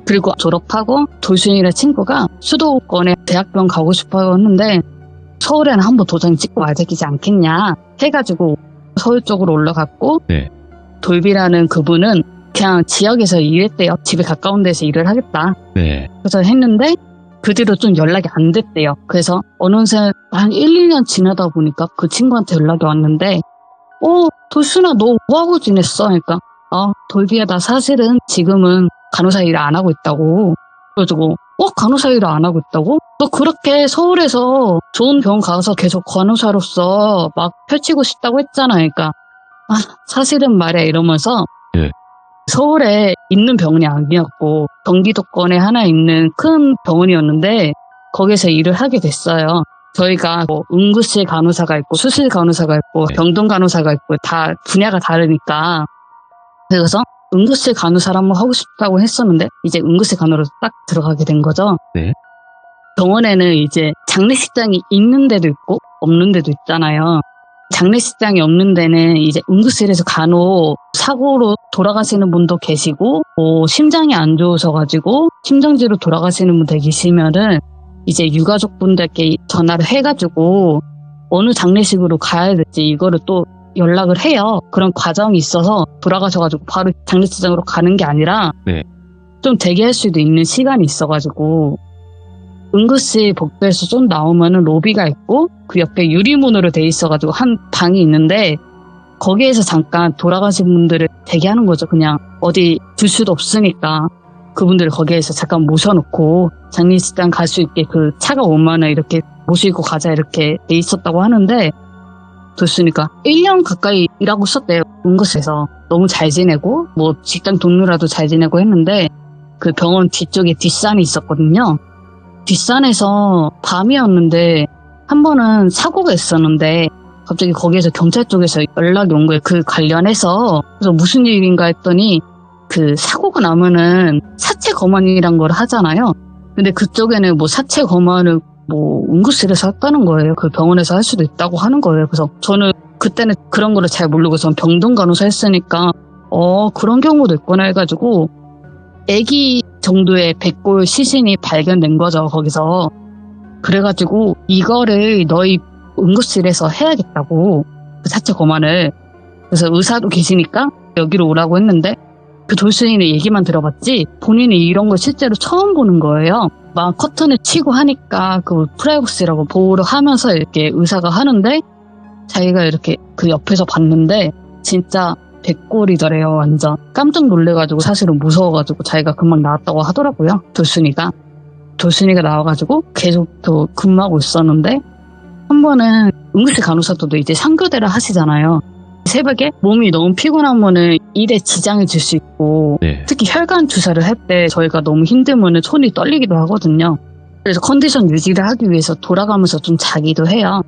그리고 졸업하고 돌순이랑 친구가 수도권에 대학병 가고 싶어요 했는데 서울에는 한번 도장 찍고 와야 되지 않겠냐 해가지고 서울 쪽으로 올라갔고 네. 돌비라는 그분은 그냥 지역에서 일했대요. 집에 가까운 데서 일을 하겠다. 네. 그래서 했는데 그 뒤로 좀 연락이 안 됐대요. 그래서 어느새 한 1, 2년 지나다 보니까 그 친구한테 연락이 왔는데 돌순아 너 뭐하고 지냈어? 그러니까 돌비야 나 사실은 지금은 간호사 일을 안 하고 있다고. 그래가지고 간호사 일을 안 하고 있다고? 너 그렇게 서울에서 좋은 병원 가서 계속 간호사로서 막 펼치고 싶다고 했잖아. 그러니까 사실은 말이야 이러면서 네. 서울에 있는 병원이 아니었고 경기도권에 하나 있는 큰 병원이었는데 거기서 일을 하게 됐어요. 저희가 뭐 응급실 간호사가 있고 수술 간호사가 있고 병동 간호사가 있고 다 분야가 다르니까 그래서 응급실 간호사를 한번 하고 싶다고 했었는데 이제 응급실 간호로 딱 들어가게 된 거죠. 네. 병원에는 이제 장례식장이 있는 데도 있고 없는 데도 있잖아요. 장례식장이 없는 데는 이제 응급실에서 간혹 사고로 돌아가시는 분도 계시고 심장이 안 좋으셔가지고 심정지로 돌아가시는 분들 계시면은 이제 유가족분들께 전화를 해가지고 어느 장례식으로 가야 될지 이거를 또 연락을 해요. 그런 과정이 있어서 돌아가셔가지고 바로 장례식장으로 가는 게 아니라 네. 좀 대기할 수도 있는 시간이 있어가지고 응급실 복도에서 좀 나오면은 로비가 있고 그 옆에 유리문으로 돼 있어가지고 한 방이 있는데 거기에서 잠깐 돌아가신 분들을 대기하는 거죠. 그냥 어디 둘 수도 없으니까 그분들을 거기에서 잠깐 모셔놓고 장례식장 갈 수 있게 그 차가 오면은 이렇게 모시고 가자 이렇게 돼 있었다고 하는데 됐으니까 1년 가까이 일하고 있었대요. 응급실에서 너무 잘 지내고 뭐 직장 동료라도 잘 지내고 했는데 그 병원 뒤쪽에 뒷산이 있었거든요. 뒷산에서 밤이었는데 한 번은 사고가 있었는데 갑자기 거기에서 경찰 쪽에서 연락이 온 거예요. 그 관련해서. 그래서 무슨 일인가 했더니 그 사고가 나면은 사체 검안이란 걸 하잖아요. 근데 그쪽에는 뭐 사체 검안을 뭐 응급실에서 했다는 거예요. 그 병원에서 할 수도 있다고 하는 거예요. 그래서 저는 그때는 그런 거를 잘 모르고 전 병동 간호사 했으니까 그런 경우도 있구나 해가지고 아기 정도의 백골 시신이 발견된 거죠, 거기서. 그래가지고 이거를 너희 응급실에서 해야겠다고, 그 사체 검안을. 그래서 의사도 계시니까 여기로 오라고 했는데 그 돌수인의 얘기만 들어봤지 본인이 이런 걸 실제로 처음 보는 거예요. 막 커튼을 치고 하니까 그 프라이버시라고 보호를 하면서 이렇게 의사가 하는데 자기가 이렇게 그 옆에서 봤는데 진짜 백골이더래요. 완전 깜짝 놀래가지고 사실은 무서워가지고 자기가 금방 나왔다고 하더라고요. 돌순이가 나와가지고 계속 또 근무하고 있었는데 한 번은 응급실 간호사도 이제 상교대를 하시잖아요. 새벽에 몸이 너무 피곤하면은 일에 지장을 줄 수 있고 네. 특히 혈관 주사를 할 때 저희가 너무 힘들면은 손이 떨리기도 하거든요. 그래서 컨디션 유지를 하기 위해서 돌아가면서 좀 자기도 해요.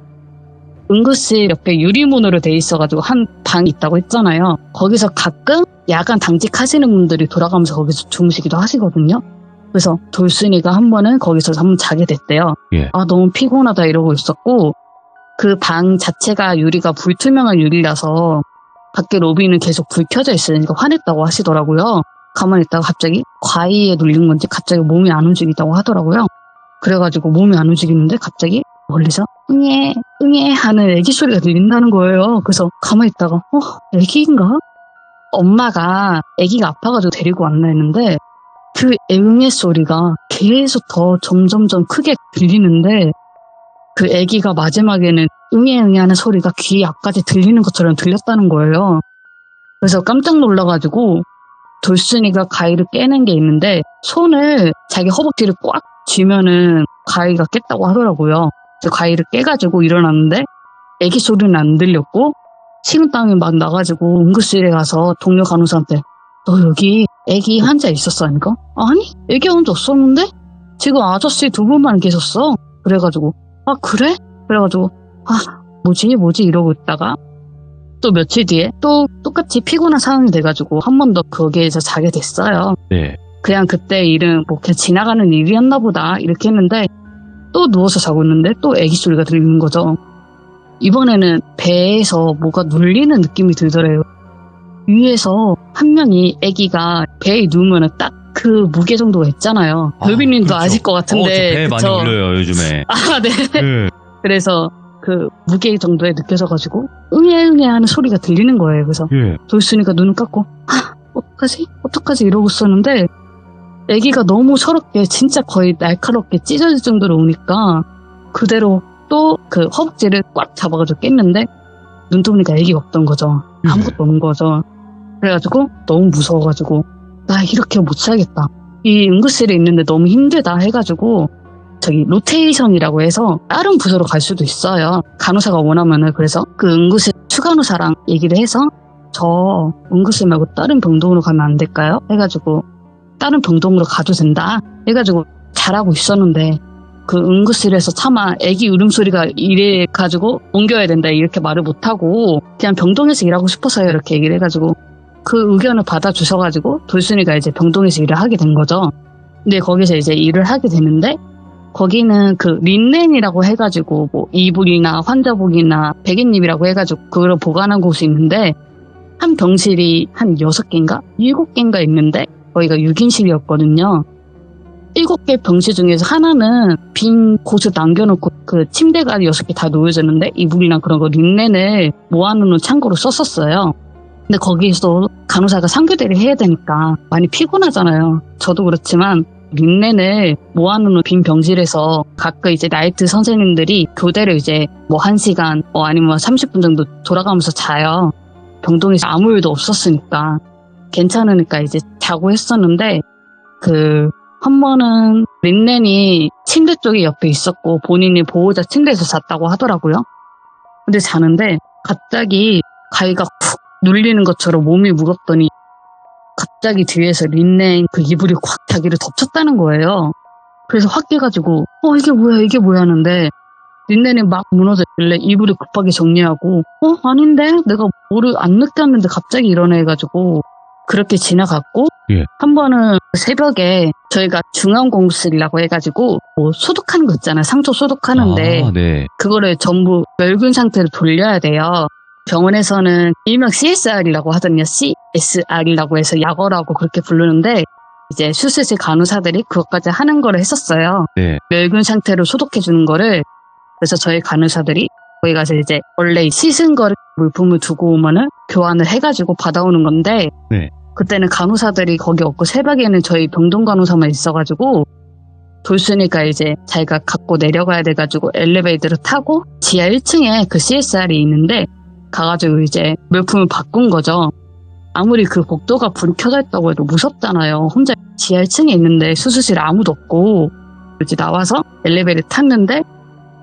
응급실 옆에 유리문으로 돼 있어가지고 한 방이 있다고 했잖아요. 거기서 가끔 야간 당직하시는 분들이 돌아가면서 거기서 주무시기도 하시거든요. 그래서 돌순이가 한 번은 거기서 한번 자게 됐대요. 예. 너무 피곤하다 이러고 있었고 그 방 자체가 유리가 불투명한 유리라서 밖에 로비는 계속 불 켜져 있으니까 화냈다고 하시더라고요. 가만히 있다가 갑자기 과이에 눌린 건지 갑자기 몸이 안 움직이다고 하더라고요. 그래가지고 몸이 안 움직이는데 갑자기 멀리서 응애 응애 하는 애기 소리가 들린다는 거예요. 그래서 가만히 있다가 애기인가? 엄마가 애기가 아파가지고 데리고 왔나 했는데 그 응애 소리가 계속 더 점점점 크게 들리는데 그 애기가 마지막에는 응애 응애 하는 소리가 귀 앞까지 들리는 것처럼 들렸다는 거예요. 그래서 깜짝 놀라가지고 돌순이가 가위를 깨는 게 있는데 손을 자기 허벅지를 꽉 쥐면은 가위가 깼다고 하더라고요. 그래서 가위를 깨가지고 일어났는데 애기 소리는 안 들렸고 식은땀이 막 나가지고 응급실에 가서 동료 간호사한테 너 여기 애기 환자 있었어? 하니까 아니 애기 환자 없었는데 지금 아저씨 두 분만 계셨어. 그래가지고 그래? 그래가지고 뭐지 이러고 있다가 또 며칠 뒤에 또 똑같이 피곤한 상황이 돼가지고 한 번 더 거기에서 자게 됐어요. 네. 그냥 그때 일은 뭐 그냥 지나가는 일이었나 보다 이렇게 했는데 또 누워서 자고 있는데 또 애기 소리가 들리는 거죠. 이번에는 배에서 뭐가 눌리는 느낌이 들더래요. 위에서 한 명이 애기가 배에 누우면 딱 그 무게 정도가 있잖아요. 별비님도 그렇죠. 아실 것 같은데. 배 많이 올려요 요즘에. 네. 네. 그래서 그 무게 정도에 느껴져가지고 응애 하는 소리가 들리는 거예요. 그래서 예. 돌순이가 눈을 감고 어떡하지 이러고 있었는데 애기가 너무 철없게 진짜 거의 날카롭게 찢어질 정도로 오니까 그대로 또 그 허벅지를 꽉 잡아가지고 깼는데 눈 떠보니까 애기가 없던 거죠. 아무것도 없는 거죠. 그래가지고 너무 무서워가지고 나 이렇게 못 살겠다. 이 응급실에 있는데 너무 힘들다 해가지고 저기 로테이션이라고 해서 다른 부서로 갈 수도 있어요. 간호사가 원하면은. 그래서 그 응급실 추간호사랑 얘기를 해서 저 응급실 말고 다른 병동으로 가면 안 될까요? 해가지고 다른 병동으로 가도 된다 해가지고 잘하고 있었는데 그 응급실에서 차마 애기 울음소리가 이래가지고 옮겨야 된다 이렇게 말을 못하고 그냥 병동에서 일하고 싶어서요 이렇게 얘기를 해가지고 그 의견을 받아주셔가지고 돌순이가 이제 병동에서 일을 하게 된 거죠. 근데 거기서 이제 일을 하게 되는데 거기는 그 린넨이라고 해가지고 뭐 이불이나 환자복이나 베갯잎이라고 해가지고 그걸 보관한 곳이 있는데 한 병실이 한 6개인가? 7개인가 있는데 거기가 6인실이었거든요. 7개 병실 중에서 하나는 빈 곳을 남겨놓고 그 침대가 6개 다 놓여졌는데 이불이나 그런 거 린넨을 모아놓는 창고로 썼었어요. 근데 거기서 간호사가 상교대를 해야 되니까 많이 피곤하잖아요. 저도 그렇지만 린넨을 모아놓는 빈 병실에서 가끔 이제 나이트 선생님들이 교대를 이제 뭐 1시간 아니면 30분 정도 돌아가면서 자요. 병동에서 아무 일도 없었으니까 괜찮으니까 이제 자고 했었는데 한 번은 린넨이 침대 쪽에 옆에 있었고 본인이 보호자 침대에서 잤다고 하더라고요. 근데 자는데 갑자기 가위가 쿡 눌리는 것처럼 몸이 무겁더니 갑자기 뒤에서 린넨 그 이불이 확 자기를 덮쳤다는 거예요. 그래서 확 깨가지고 이게 뭐야 하는데 린넨이 막 무너졌길래 이불을 급하게 정리하고 아닌데 내가 뭐를 안 느꼈는데 갑자기 이러네 해가지고 그렇게 지나갔고 예. 한 번은 새벽에 저희가 중앙공실이라고 해가지고 뭐 소독하는 거 있잖아요. 상처 소독하는데 네. 그거를 전부 멸균 상태로 돌려야 돼요. 병원에서는 일명 CSR이라고 하거든요. CSR이라고 해서 약어라고 그렇게 부르는데 이제 수술실 간호사들이 그것까지 하는 거를 했었어요. 네. 멸균 상태로 소독해 주는 거를. 그래서 저희 간호사들이 거기 가서 이제 원래 씻은 거를 물품을 두고 오면은 교환을 해가지고 받아오는 건데 네. 그때는 간호사들이 거기 없고 새벽에는 저희 병동 간호사만 있어가지고 돌순이가 이제 자기가 갖고 내려가야 돼가지고 엘리베이터를 타고 지하 1층에 그 CSR이 있는데 가가지고 이제 물품을 바꾼 거죠. 아무리 그 복도가 불이 켜져 있다고 해도 무섭잖아요. 혼자 지하 1층에 있는데 수술실에 아무도 없고 이제 나와서 엘리베이터를 탔는데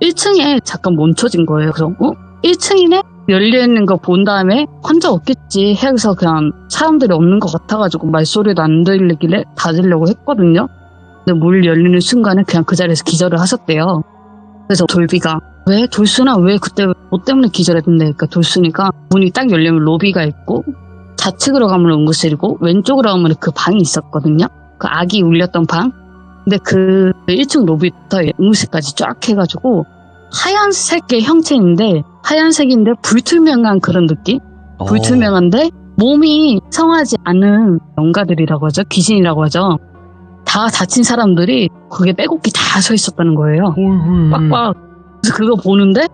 1층에 잠깐 멈춰진 거예요. 그래서 1층이네? 열려있는 거 본 다음에 환자 없겠지 해서 그냥 사람들이 없는 것 같아가지고 말소리도 안 들리길래 닫으려고 했거든요. 근데 문 열리는 순간에 그냥 그 자리에서 기절을 하셨대요. 그래서 돌비가 왜 돌순아 왜 그때 뭐 때문에 기절했는데 그러니까 돌순이가 문이 딱 열리면 로비가 있고 좌측으로 가면 응급실이고 왼쪽으로 가면 그 방이 있었거든요. 그 아기 울렸던 방. 근데 그 1층 로비부터 응급실까지 쫙 해가지고 하얀색의 형체인데 하얀색인데 불투명한 그런 느낌? 불투명한데 몸이 성하지 않은 영가들이라고 하죠. 귀신이라고 하죠. 다 다친 사람들이 거기에 빼곡히 다 서 있었다는 거예요. 빡빡. 그래서 그거 보는데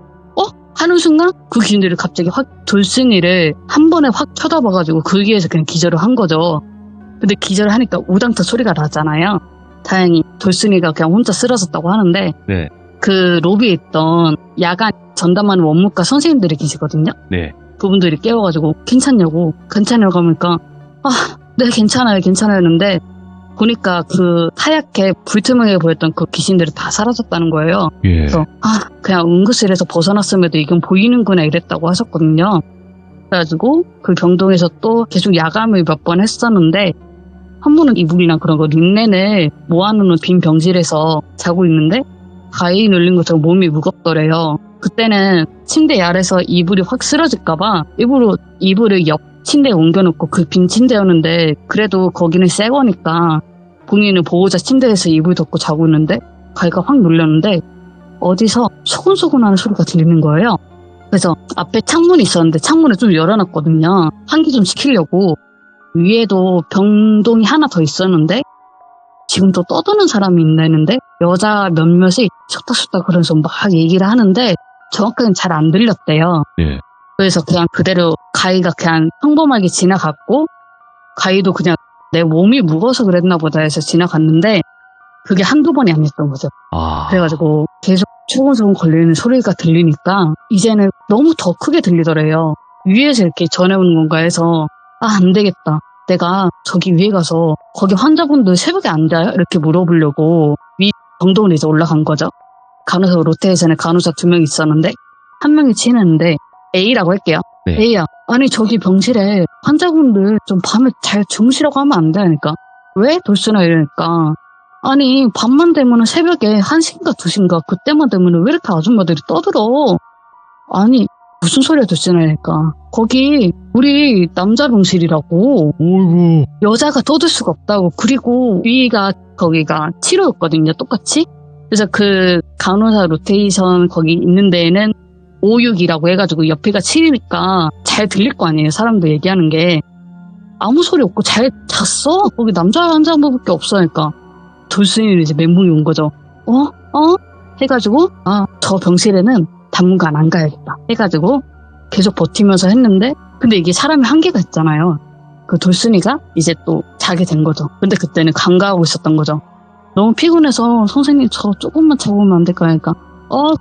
하는 순간 그 귀신들이 갑자기 확 돌순이를 한 번에 확 쳐다봐가지고 그 위에서 그냥 기절을 한 거죠. 근데 기절을 하니까 우당타 소리가 나잖아요. 다행히 돌순이가 그냥 혼자 쓰러졌다고 하는데 네. 그 로비에 있던 야간 전담하는 원무과 선생님들이 계시거든요. 네. 그분들이 깨워가지고 괜찮냐고 하니까 네 괜찮아요 했는데 보니까 그 하얗게 불투명하게 보였던 그 귀신들이 다 사라졌다는 거예요. 예. 그래서 그냥 응급실에서 벗어났음에도 이건 보이는구나 이랬다고 하셨거든요. 그래가지고 그 병동에서 또 계속 야감을 몇 번 했었는데 한 번은 이불이나 그런 거 린넨을 모아놓는 빈 병실에서 자고 있는데 가위 눌린 것처럼 몸이 무겁더래요. 그때는 침대 아래서 이불이 확 쓰러질까봐 일부러 이불을 옆 침대에 옮겨놓고 그 빈 침대였는데 그래도 거기는 새 거니까 본인은 보호자 침대에서 이불 덮고 자고 있는데 가위가 확 눌렸는데 어디서 소곤소곤하는 소리가 들리는 거예요. 그래서 앞에 창문이 있었는데 창문을 좀 열어놨거든요. 환기 좀 시키려고. 위에도 병동이 하나 더 있었는데 지금 또 떠드는 사람이 있는데 여자 몇몇이 쳤다 그러면서 막 얘기를 하는데 정확하게는 잘 안 들렸대요. 예. 그래서 그냥 그대로 가위가 그냥 평범하게 지나갔고 가위도 그냥 내 몸이 무거워서 그랬나 보다 해서 지나갔는데 그게 한두 번이 아니었던 거죠. 그래가지고 계속 소곤소곤 걸리는 소리가 들리니까 이제는 너무 더 크게 들리더래요. 위에서 이렇게 전해오는 건가 해서 안 되겠다. 내가 저기 위에 가서 거기 환자분들 새벽에 안 자요? 이렇게 물어보려고 위 병동으로 이제 올라간 거죠. 간호사 로테이션에 간호사 2명 있었는데 한 명이 친했는데 A라고 할게요. 네. A야, 아니 저기 병실에 환자분들 좀 밤에 잘 주무시라고 하면 안 되니까 왜? 돌순아 이러니까 아니 밤만 되면 새벽에 1시인가 2시인가 그때만 되면 왜 이렇게 아줌마들이 떠들어? 아니 무슨 소리야 돌쇠라니까. 거기 우리 남자 병실이라고. 어이구. 여자가 떠들 수가 없다고. 그리고 위가 거기가 치료였거든요. 똑같이. 그래서 그 간호사 로테이션 거기 있는 데에는 5, 6이라고 해가지고 옆에가 7이니까 잘 들릴 거 아니에요. 사람들 얘기하는 게. 아무 소리 없고 잘 잤어. 거기 남자 환자분밖에 없으니까. 돌순이는 이제 멘붕이 온 거죠. 해가지고 저 병실에는 당분간 안 가야겠다 해가지고 계속 버티면서 했는데, 근데 이게 사람이 한계가 있잖아요. 그 돌순이가 이제 또 자게 된 거죠. 근데 그때는 간과하고 있었던 거죠. 너무 피곤해서 선생님 저 조금만 자고 오면 안 될까 하니까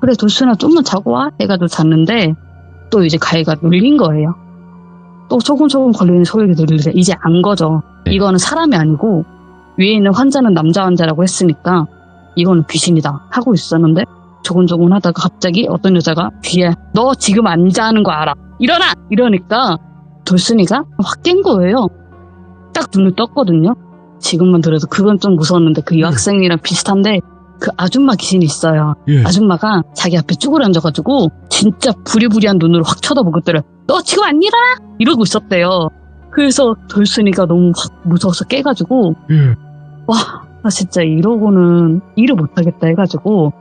그래 돌순아 좀만 자고 와 해가지고 잤는데, 또 이제 가위가 눌린 거예요. 또 조금 걸리는 소리를 들리는데 이제 안 거죠. 네. 이거는 사람이 아니고 위에 있는 환자는 남자 환자라고 했으니까 이거는 귀신이다 하고 있었는데, 조곤조곤 하다가 갑자기 어떤 여자가 귀에 너 지금 안 자는 거 알아? 일어나! 이러니까 돌순이가 확 깬 거예요. 딱 눈을 떴거든요. 지금만 들어도 그건 좀 무서웠는데, 그 여학생이랑 비슷한데 그 아줌마 귀신이 있어요. 예. 아줌마가 자기 앞에 쭈그려 앉아가지고 진짜 부리부리한 눈으로 확 쳐다보고 있더래. 너 지금 안 일어나? 이러고 있었대요. 그래서 돌순이가 너무 확 무서워서 깨가지고 나 진짜 이러고는 일을 못하겠다 해가지고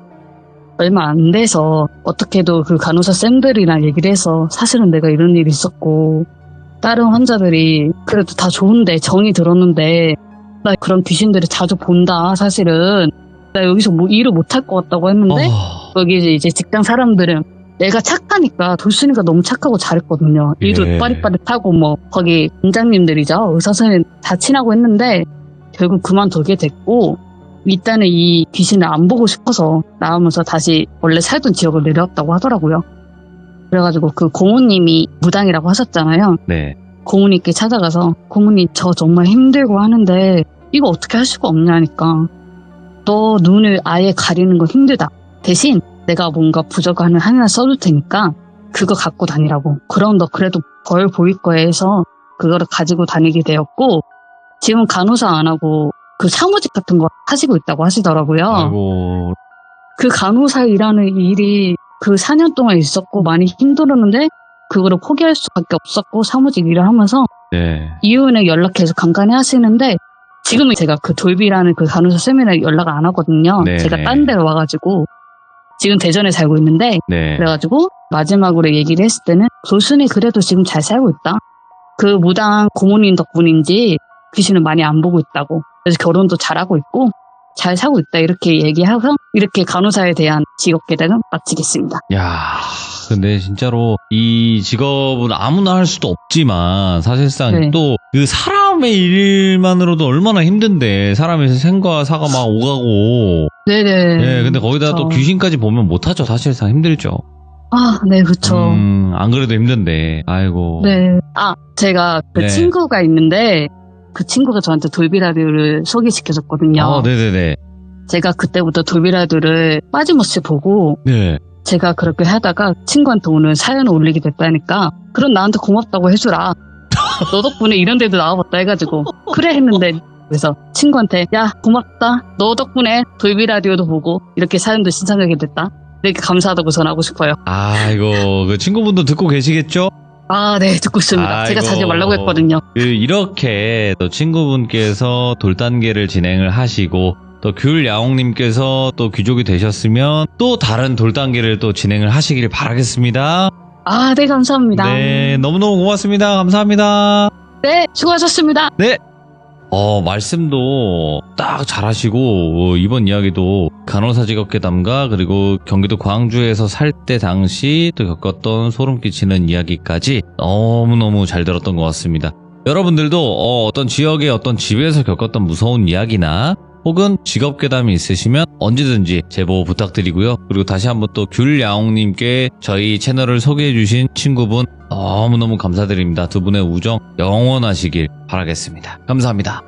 얼마 안 돼서 어떻게도 그 간호사 쌤들이랑 얘기를 해서, 사실은 내가 이런 일이 있었고 다른 환자들이 그래도 다 좋은데 정이 들었는데 나 그런 귀신들을 자주 본다. 사실은 나 여기서 뭐 일을 못할 것 같다고 했는데 여기 이제 직장 사람들은 내가 착하니까, 돌순이가 너무 착하고 잘했거든요. 일도 예. 빠릿빠릿하고 뭐 거기 원장님들이죠, 의사 선생님 다 친하고 했는데 결국 그만두게 됐고, 일단은 이 귀신을 안 보고 싶어서 나오면서 다시 원래 살던 지역을 내려왔다고 하더라고요. 그래가지고 그 고모님이 무당이라고 하셨잖아요. 네. 고모님께 찾아가서 고모님 저 정말 힘들고 하는데 이거 어떻게 할 수가 없냐니까, 너 눈을 아예 가리는 거 힘들다. 대신 내가 뭔가 부적을 하나 써줄 테니까 그거 갖고 다니라고. 그럼 너 그래도 벌 보일 거야 해서 그거를 가지고 다니게 되었고, 지금 간호사 안 하고 그 사무직 같은 거 하시고 있다고 하시더라고요. 아이고. 그 간호사 일하는 일이 그 4년 동안 있었고 많이 힘들었는데 그거를 포기할 수밖에 없었고 사무직 일을 하면서 네. 이후에는 연락해서 간간히 하시는데, 지금은 제가 그 돌비라는 그 간호사 쌤이랑 연락 안 하거든요. 네, 제가 네. 딴 데 와가지고 지금 대전에 살고 있는데, 네. 그래가지고 마지막으로 얘기를 했을 때는 돌순이 그래도 지금 잘 살고 있다. 그 무당 고모님 덕분인지 귀신을 많이 안 보고 있다고. 그래서 결혼도 잘하고 있고 잘 살고 있다 이렇게 얘기하고, 이렇게 간호사에 대한 직업 계단은 마치겠습니다. 야, 근데 진짜로 이 직업은 아무나 할 수도 없지만 사실상 네. 또 그 사람의 일만으로도 얼마나 힘든데, 사람의 생과 사가 막 오가고. 네네. 네, 근데 거기다 또 그쵸. 귀신까지 보면 못하죠. 사실상 힘들죠. 네, 그쵸. 안 그래도 힘든데. 아이고. 네. 제가 그 네. 친구가 있는데 그 친구가 저한테 돌비라디오를 소개시켜줬거든요. 네네네. 제가 그때부터 돌비라디오를 빠짐없이 보고, 네. 제가 그렇게 하다가 친구한테 오늘 사연을 올리게 됐다니까, 그럼 나한테 고맙다고 해주라. 너 덕분에 이런 데도 나와봤다 해가지고 그래 했는데, 그래서 친구한테 야 고맙다, 너 덕분에 돌비라디오도 보고 이렇게 사연도 신청하게 됐다, 이렇게 감사하다고 전하고 싶어요. 아이고, 그 친구분도 듣고 계시겠죠? 네, 듣고 있습니다. 제가 아이고. 자주 말라고 했거든요. 이렇게 또 친구분께서 돌단계를 진행을 하시고, 또 귤야옹님께서 또 귀족이 되셨으면 또 다른 돌단계를 또 진행을 하시길 바라겠습니다. 네, 감사합니다. 네, 너무너무 고맙습니다. 감사합니다. 네, 수고하셨습니다. 네. 말씀도 딱 잘하시고, 이번 이야기도 간호사 직업 괴담과 그리고 경기도 광주에서 살 때 당시 또 겪었던 소름 끼치는 이야기까지 너무너무 잘 들었던 것 같습니다. 여러분들도 어떤 지역의 어떤 집에서 겪었던 무서운 이야기나 혹은 직업 괴담이 있으시면 언제든지 제보 부탁드리고요. 그리고 다시 한번 또 귤야옹님께 저희 채널을 소개해주신 친구분 너무너무 감사드립니다. 두 분의 우정 영원하시길 바라겠습니다. 감사합니다.